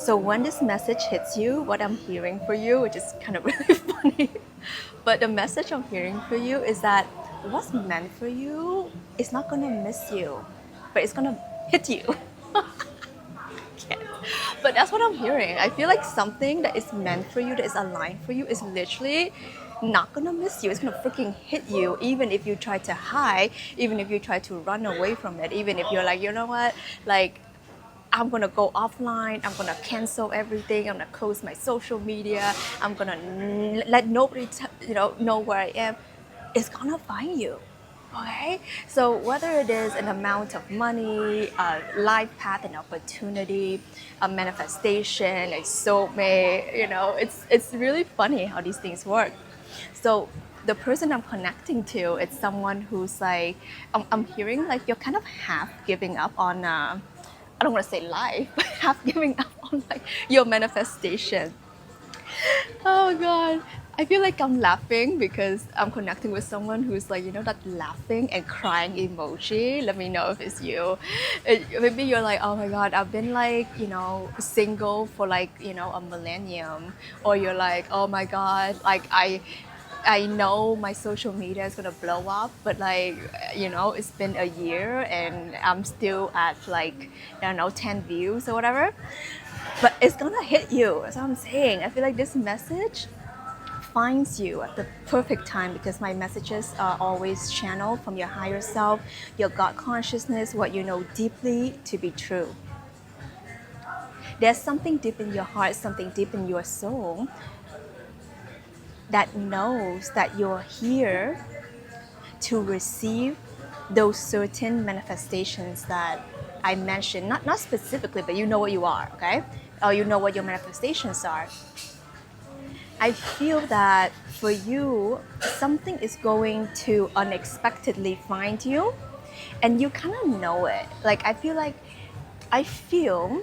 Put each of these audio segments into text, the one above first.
So when this message hits you, what I'm hearing for you, which is kind of really funny, but the message I'm hearing for you is that what's meant for you is not gonna miss you, but it's gonna hit you. Can't. But that's what I'm hearing. I feel like something that is meant for you, that is aligned for you, is literally not gonna miss you. It's gonna freaking hit you, even if you try to hide, even if you try to run away from it, even if you're like, you know what, like I'm gonna go offline. I'm gonna cancel everything. I'm gonna close my social media. I'm gonna let nobody, know where I am. It's gonna find you. Okay, so whether it is an amount of money, a life path, an opportunity, a manifestation, a soulmate, it's really funny how these things work. So the person I'm connecting to, it's someone who's like, I'm hearing like you're kind of half giving up on. I don't want to say life, but half giving up on like your manifestation. Oh God. I feel like I'm laughing because I'm connecting with someone who's like, that laughing and crying emoji. Let me know if it's you. Maybe you're like, oh my God, I've been like, single for like, a millennium. Or you're like, oh my God, like I know my social media is gonna blow up, but like, it's been a year and I'm still at like, I don't know, 10 views or whatever. But it's gonna hit you. That's what I'm saying. I feel like this message finds you at the perfect time because my messages are always channeled from your higher self, your God consciousness, what you know deeply to be true. There's something deep in your heart, something deep in your soul that knows that you're here to receive those certain manifestations that I mentioned, not specifically, but you know what you are, okay? Or you know what your manifestations are. I feel that for you, something is going to unexpectedly find you, and you kind of know it. Like, I feel,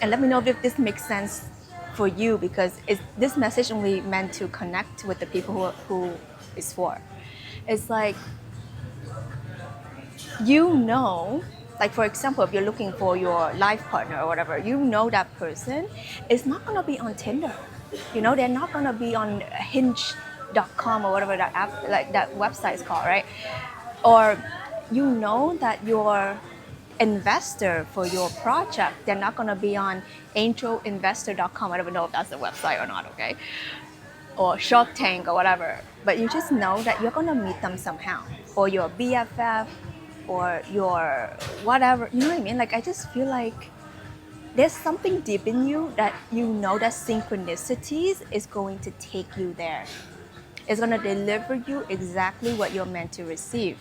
and let me know if this makes sense for you because this message only meant to connect with the people who is for. It's like, like for example, if you're looking for your life partner or whatever, that person is not going to be on Tinder. They're not going to be on hinge.com or whatever that app, like that website is called, right? Or that your investor for your project, they're not going to be on angelinvestor.com. I don't know if that's a website or not, okay? Or Shark Tank or whatever. But you just know that you're going to meet them somehow. Or your BFF or your whatever. You know what I mean? Like, I just feel like there's something deep in you that that synchronicities is going to take you there. It's going to deliver you exactly what you're meant to receive.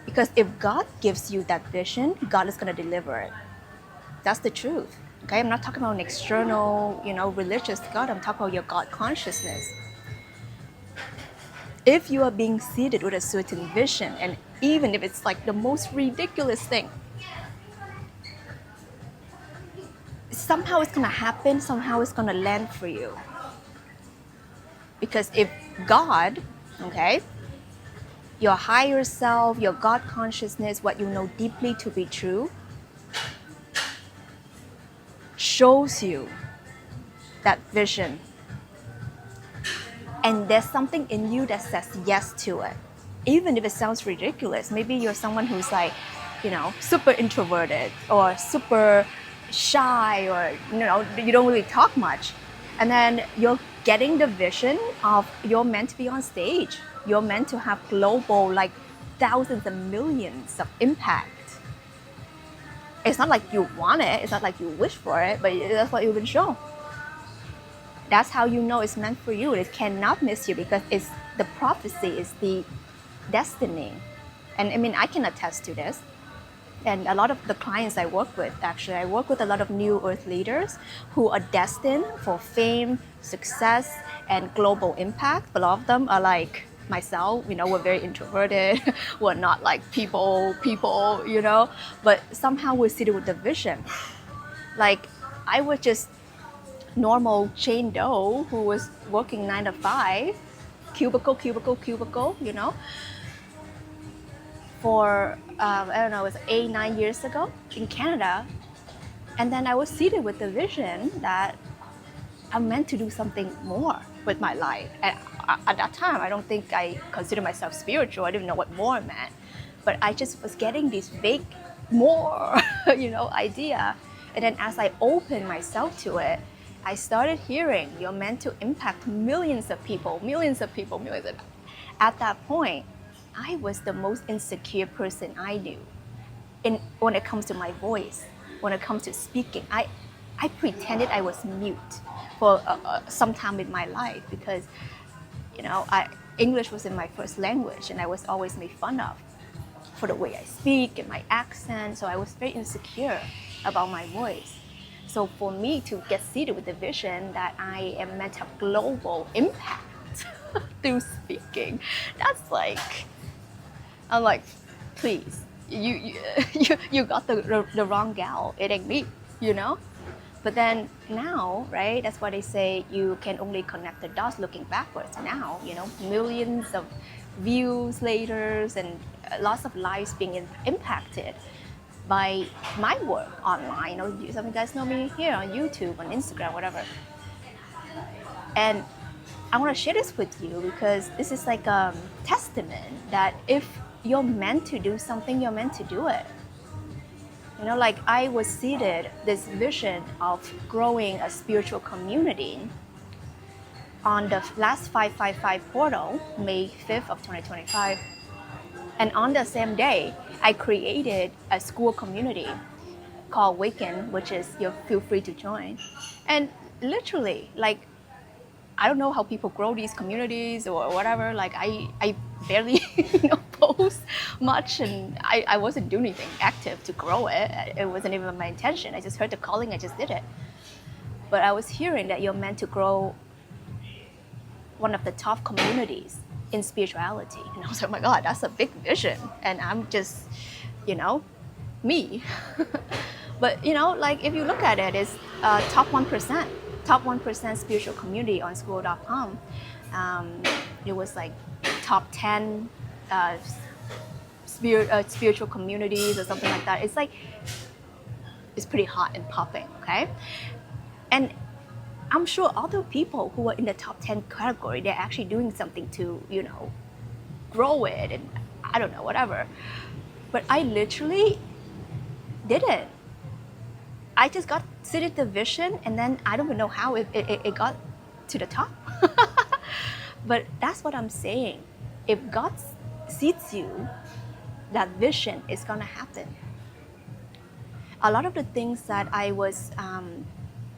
Because if God gives you that vision, God is going to deliver it. That's the truth. Okay, I'm not talking about an external, religious God. I'm talking about your God consciousness. If you are being seated with a certain vision, and even if it's like the most ridiculous thing, somehow it's gonna happen, somehow it's gonna land for you. Because if God, okay, your higher self, your God consciousness, what you know deeply to be true, shows you that vision, and there's something in you that says yes to it, even if it sounds ridiculous. Maybe you're someone who's like, super introverted or super shy, or you don't really talk much, and then you're getting the vision of you're meant to be on stage, you're meant to have global, like thousands and millions of impact. It's not like you want it, it's not like you wish for it, but that's what you've been shown. That's how you know it's meant for you. It cannot miss you because it's the prophecy, is the destiny. And I mean, I can attest to this. And a lot of the clients I work with, actually, I work with a lot of new earth leaders who are destined for fame, success, and global impact. A lot of them are like myself, we're very introverted. We're not like people, but somehow we're seated with the vision. Like, I was just normal Jane Doe who was working 9 to 5, cubicle, for, I don't know, it was 8, 9 years ago in Canada. And then I was seated with the vision that I'm meant to do something more with my life. And at that time, I don't think I considered myself spiritual. I didn't know what more meant. But I just was getting this vague more, idea. And then as I opened myself to it, I started hearing you're meant to impact millions of people, millions of people, millions of people. At that point, I was the most insecure person I knew. When it comes to my voice, when it comes to speaking, I pretended I was mute for some time in my life because, English was in my first language and I was always made fun of for the way I speak and my accent. So I was very insecure about my voice. So for me to get seated with the vision that I am meant to have global impact through speaking, that's like, I'm like, please, you got the wrong gal. It ain't me, But then now, right? That's why they say you can only connect the dots looking backwards. Now, millions of views later and lots of lives being impacted by my work online. Some of you guys know me here on YouTube, on Instagram, whatever. And I want to share this with you because this is like a testament that if you're meant to do something, you're meant to do it. Like I was seated this vision of growing a spiritual community on the last 555 portal, May 5th of 2025. And on the same day, I created a school community called Waken, which is you feel free to join. And literally, like, I don't know how people grow these communities or whatever. Like I barely post much and I wasn't doing anything active to grow it. It wasn't even my intention. I just heard the calling, I just did it. But I was hearing that you're meant to grow one of the top communities in spirituality. And I was like, oh my God, that's a big vision. And I'm just, me. But, like if you look at it, it's top 1% spiritual community on School.com. It was like top 10 spiritual communities or something like that. It's pretty hot and popping, okay? And I'm sure other people who are in the top 10 category, they're actually doing something to, grow it and I don't know, whatever. But I literally didn't. I just got seated the vision and then I don't even know how it got to the top. But that's what I'm saying. If God seats you, that vision is gonna happen. A lot of the things that I was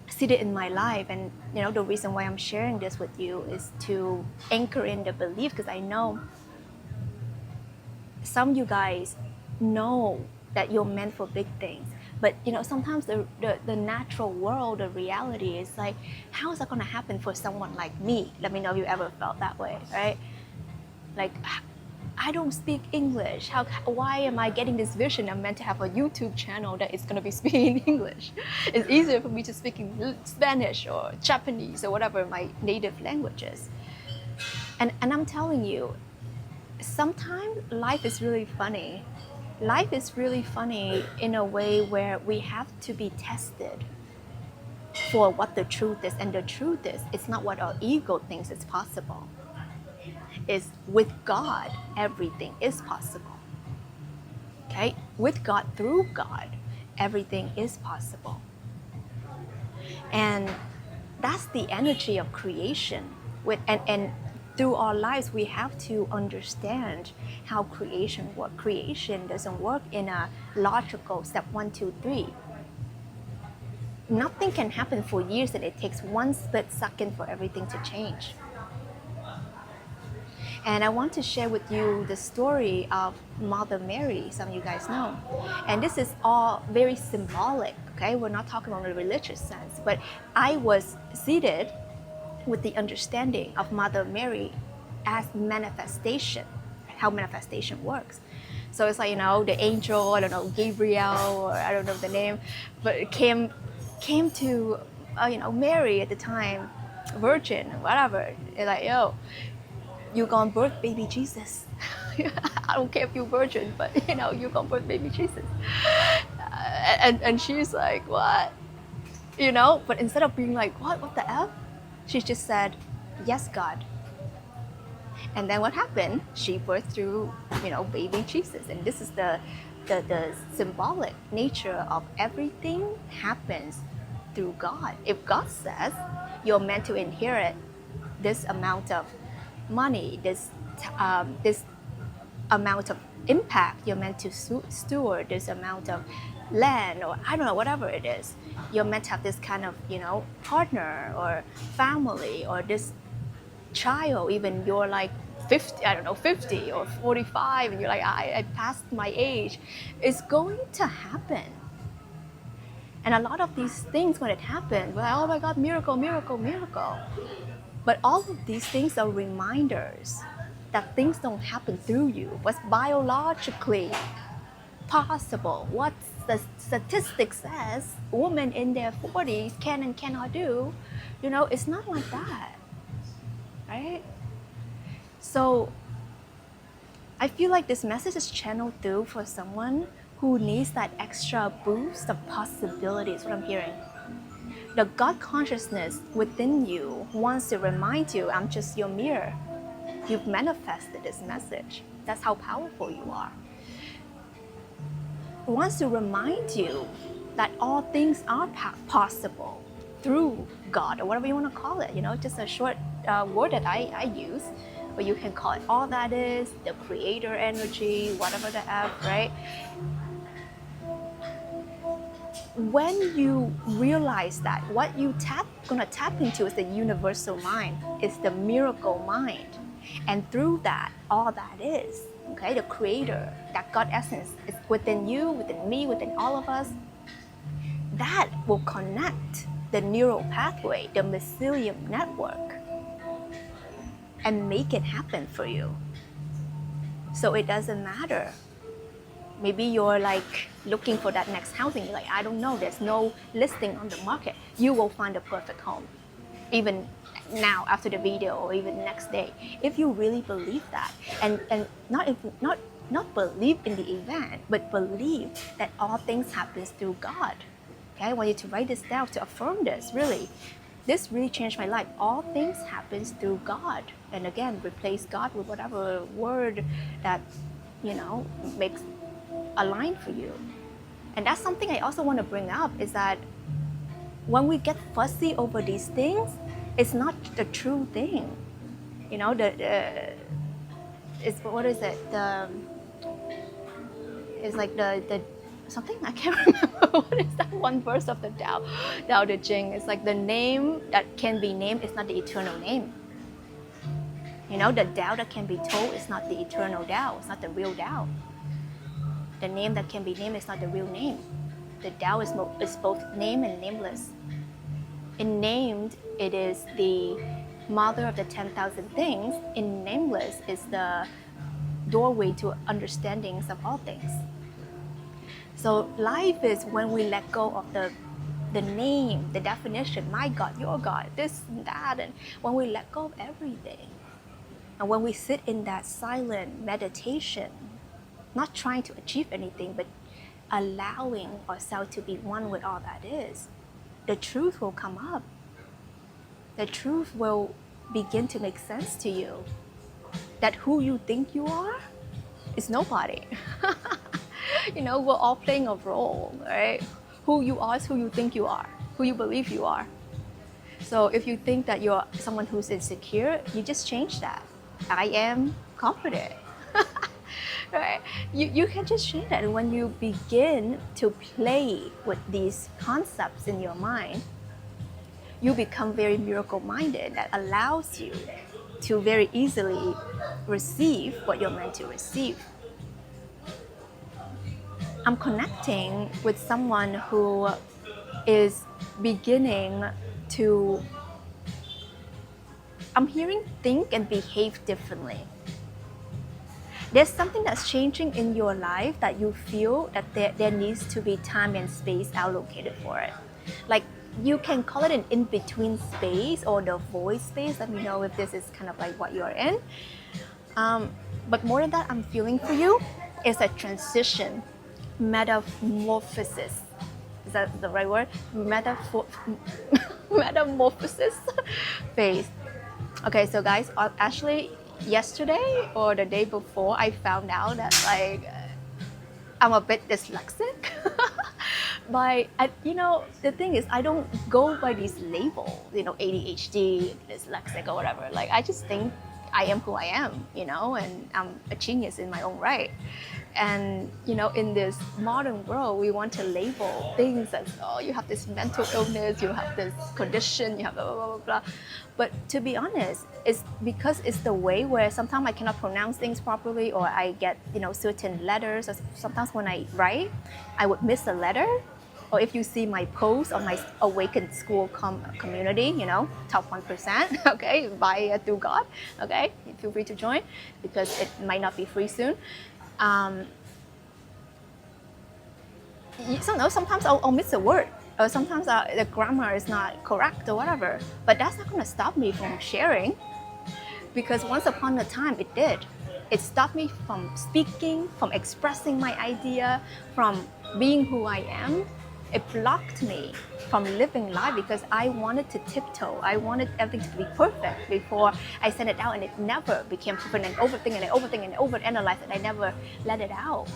seated in my life, and the reason why I'm sharing this with you is to anchor in the belief, because I know some of you guys know that you're meant for big things. But sometimes the natural world, the reality is like, how is that going to happen for someone like me? Let me know if you ever felt that way, right? Like, I don't speak English. Why am I getting this vision? I'm meant to have a YouTube channel that is going to be speaking English. It's easier for me to speak in Spanish or Japanese or whatever my native languages. And I'm telling you, sometimes life is really funny. Life is really funny in a way where we have to be tested for what the truth is. And the truth is, it's not what our ego thinks is possible. It's with God, everything is possible. Okay? With God, through God, everything is possible. And that's the energy of creation. And through our lives, we have to understand how creation works. Creation doesn't work in a logical step 1, 2, 3. Nothing can happen for years, and it takes one split second for everything to change. And I want to share with you the story of Mother Mary, some of you guys know. And this is all very symbolic, okay? We're not talking about a religious sense, but I was seated with the understanding of Mother Mary as manifestation, how manifestation works. So it's like, the angel, I don't know, Gabriel, or I don't know the name, but it came to, Mary at the time, virgin, whatever. It's like, yo, you're gonna birth baby Jesus. I don't care if you're virgin, but you're gonna birth baby Jesus. And she's like, what? You know, but instead of being like, what the F? She just said, yes, God. And then what happened? She birthed through, baby Jesus. And this is the symbolic nature of everything happens through God. If God says you're meant to inherit this amount of money, this amount of impact, you're meant to steward this amount of land, or I don't know, whatever it is, you're meant to have this kind of, partner or family or this child, even you're like 50, I don't know, 50 or 45, and you're like, I passed my age, it's going to happen. And a lot of these things, when it happens, we're like, oh my God, miracle, miracle, miracle. But all of these things are reminders that things don't happen through you. What's biologically possible, what the statistics says women in their 40s can and cannot do, it's not like that, right? So I feel like this message is channeled through for someone who needs that extra boost of possibilities, what I'm hearing. The God consciousness within you wants to remind you, I'm just your mirror. You've manifested this message. That's how powerful you are. It wants to remind you that all things are possible through God, or whatever you want to call it. Just a short word that I use, but you can call it all that is, the creator energy, whatever the F, right? When you realize that what you gonna tap into is the universal mind, is the miracle mind, and through that, all that is, okay, the creator, that God essence is within you, within me, within all of us, that will connect the neural pathway, the mycelium network, and make it happen for you. So it doesn't matter. Maybe you're like looking for that next housing. You're like, I don't know, there's no listing on the market. You will find a perfect home, even now after the video, or even next day, if you really believe that, and not believe in the event, but believe that all things happens through God. Okay, I want you to write this down to affirm this. Really, this really changed my life. All things happens through God, and again, replace God with whatever word that makes a line for you. And that's something I also want to bring up, is that when we get fussy over these things, it's not the true thing. It's, what is it? It's like the something, I can't remember. What is that one verse of the Tao Te Ching? It's like the name that can be named is not the eternal name. The Tao that can be told is not the eternal Tao. It's not the real Tao. The name that can be named is not the real name. The Tao is both name and nameless. In named, it is the mother of the 10,000 things. In nameless is the doorway to understandings of all things. So life is when we let go of the name, the definition, my God, your God, this and that, and when we let go of everything, and when we sit in that silent meditation, not trying to achieve anything, but allowing ourselves to be one with all that is, the truth will come up. The truth will begin to make sense to you. That who you think you are is nobody. We're all playing a role, right? Who you are is who you think you are, who you believe you are. So if you think that you're someone who's insecure, you just change that. I am confident. Right? You can just change that. And when you begin to play with these concepts in your mind, you become very miracle-minded. That allows you to very easily receive what you're meant to receive. I'm connecting with someone who is beginning to, I'm hearing think and behave differently. There's something that's changing in your life that you feel that there needs to be time and space allocated for it. Like, you can call it an in-between space or the void space. Let me know if this is kind of like what you're in. But more than that, I'm feeling for you is a transition, metamorphosis. Is that the right word? Metamorphosis phase. Okay, so guys, actually yesterday or the day before, I found out that like I'm a bit dyslexic. The thing is, I don't go by these labels, ADHD, dyslexic, or whatever. Like, I just think I am who I am, and I'm a genius in my own right. And, in this modern world, we want to label things as, oh, you have this mental illness, you have this condition, you have blah, blah, blah, blah. But to be honest, it's because it's the way where sometimes I cannot pronounce things properly, or I get, certain letters, or sometimes when I write, I would miss a letter. Or if you see my post on my Awakened School community, top 1%, okay, by through God, okay, feel free to join because it might not be free soon. Sometimes I'll miss a word, or sometimes the grammar is not correct or whatever, but that's not going to stop me from sharing, because once upon a time it did. It stopped me from speaking, from expressing my idea, from being who I am. It blocked me from living life because I wanted to tiptoe. I wanted everything to be perfect before I sent it out, and it never became perfect, and overthink and overanalyze it. I never let it out.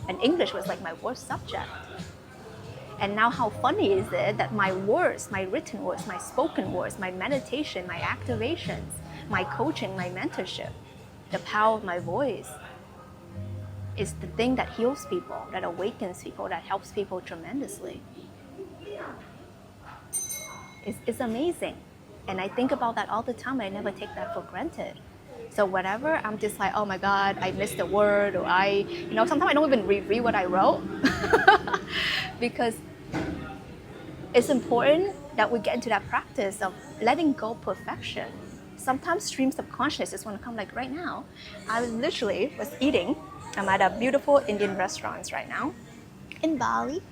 And English was like my worst subject. And now how funny is it that my words, my written words, my spoken words, my meditation, my activations, my coaching, my mentorship, the power of my voice is the thing that heals people, that awakens people, that helps people tremendously. It's amazing. And I think about that all the time. I never take that for granted. So whatever, I'm just like, oh my God, I missed a word, or sometimes I don't even reread what I wrote because it's important that we get into that practice of letting go perfection. Sometimes streams of consciousness just want to come, like right now. I literally was eating. I'm at a beautiful Indian restaurant right now in Bali,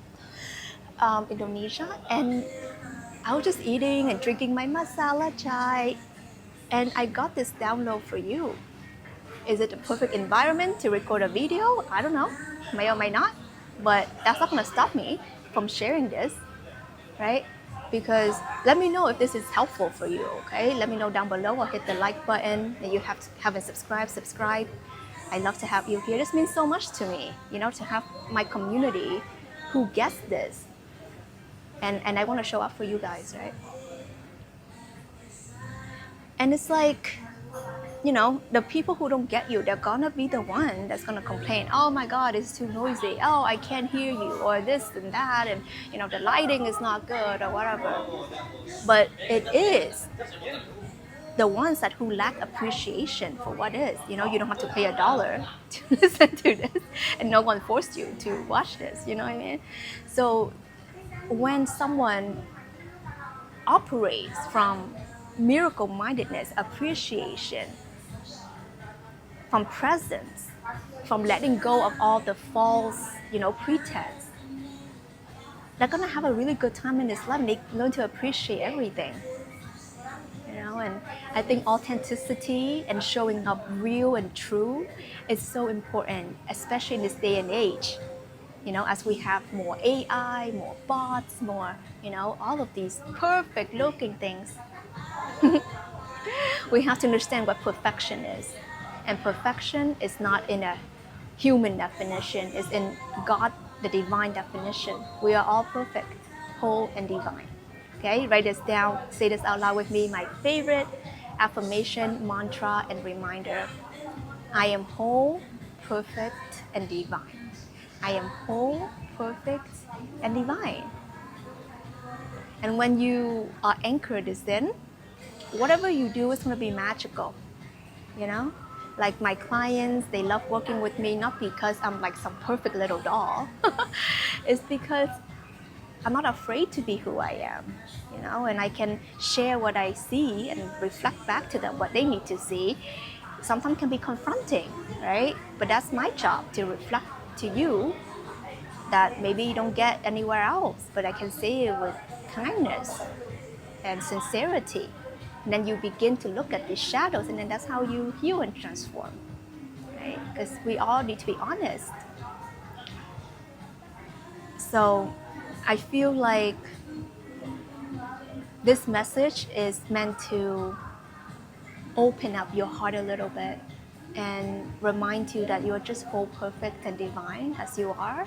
Indonesia, and I was just eating and drinking my masala chai, and I got this download for you. Is it the perfect environment to record a video? I don't know, may or may not, but that's not going to stop me from sharing this, right? Because let me know if this is helpful for you, okay? Let me know down below, or hit the like button. And you haven't subscribe. I love to have you here. This means so much to me, to have my community who gets this. And I want to show up for you guys, right? And it's like, the people who don't get you, they're gonna be the one that's gonna complain, oh my God, it's too noisy, oh, I can't hear you, or this and that, and the lighting is not good, or whatever. But it is the ones who lack appreciation for what is. You don't have to pay $1 to listen to this, and no one forced you to watch this, you know what I mean? So when someone operates from miracle-mindedness, appreciation, from presence, from letting go of all the false, pretense, they're gonna have a really good time in this life, and they learn to appreciate everything. And I think authenticity and showing up real and true is so important, especially in this day and age. As we have more AI, more bots, more, all of these perfect looking things. We have to understand what perfection is. And perfection is not in a human definition, it's in God, the divine definition. We are all perfect, whole, and divine. Okay, write this down, say this out loud with me, my favorite affirmation, mantra, and reminder. I am whole, perfect, and divine. I am whole, perfect, and divine. And when you are anchored in, whatever you do is going to be magical, Like my clients, they love working with me, not because I'm like some perfect little doll. It's because I'm not afraid to be who I am, and I can share what I see and reflect back to them what they need to see. Sometimes can be confronting, right? But that's my job, to reflect to you that maybe you don't get anywhere else, but I can say it with kindness and sincerity. And then you begin to look at these shadows, and then that's how you heal and transform, right? Because we all need to be honest. So I feel like this message is meant to open up your heart a little bit and remind you that you're just whole, perfect, and divine as you are.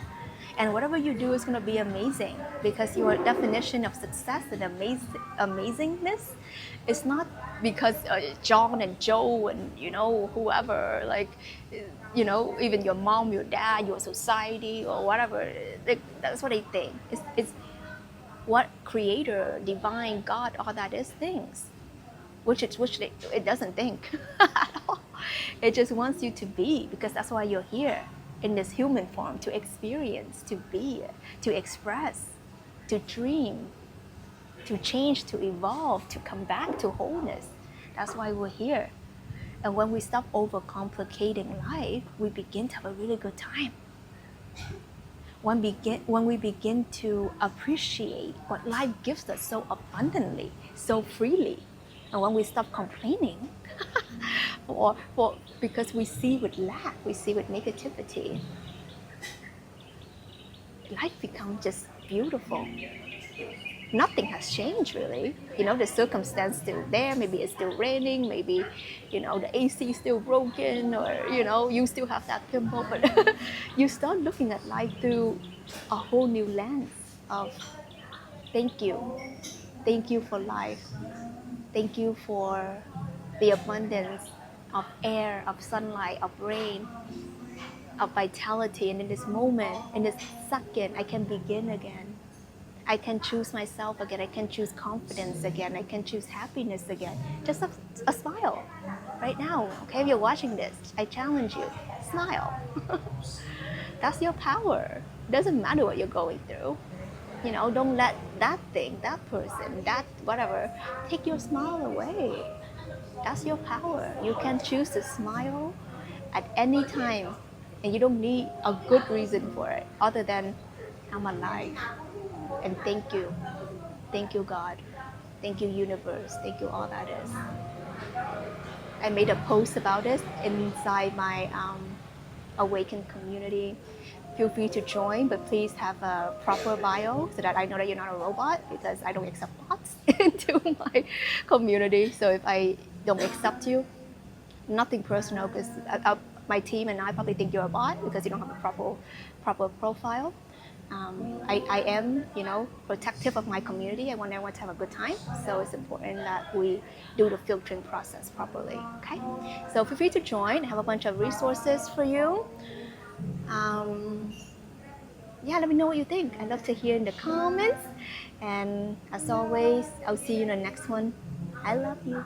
And whatever you do is going to be amazing, because your definition of success and amazingness is not because John and Joe and whoever, like, even your mom, your dad, your society, or whatever, that's what they think. It's what creator, divine, God, all that is things, which it doesn't think at all. It just wants you to be, because that's why you're here in this human form, to experience, to be, to express, to dream, to change, to evolve, to come back to wholeness. That's why we're here. And when we stop overcomplicating life, we begin to have a really good time. When we begin to appreciate what life gives us so abundantly, so freely, and when we stop complaining, or because we see with lack, we see with negativity, life becomes just beautiful. Nothing has changed really. The circumstance still there. Maybe it's still raining. Maybe, the AC is still broken, or you still have that pimple. But you start looking at life through a whole new lens of thank you. Thank you for life. Thank you for the abundance of air, of sunlight, of rain, of vitality. And in this moment, in this second, I can begin again. I can choose myself again. I can choose confidence again. I can choose happiness again. Just a smile right now. Okay, if you're watching this, I challenge you, smile. That's your power. Doesn't matter what you're going through. Don't let that thing, that person, that whatever, take your smile away. That's your power. You can choose to smile at any time, and you don't need a good reason for it other than I'm alive. And thank you. Thank you, God. Thank you, universe. Thank you, all that is. I made a post about this inside my Awaken community. Feel free to join, but please have a proper bio so that I know that you're not a robot, because I don't accept bots into my community. So if I don't accept you, nothing personal, because my team and I probably think you're a bot because you don't have a proper profile. I am, protective of my community. I want everyone to have a good time. So it's important that we do the filtering process properly. Okay. So feel free to join. I have a bunch of resources for you. Let me know what you think. I'd love to hear in the comments. And as always, I'll see you in the next one. I love you.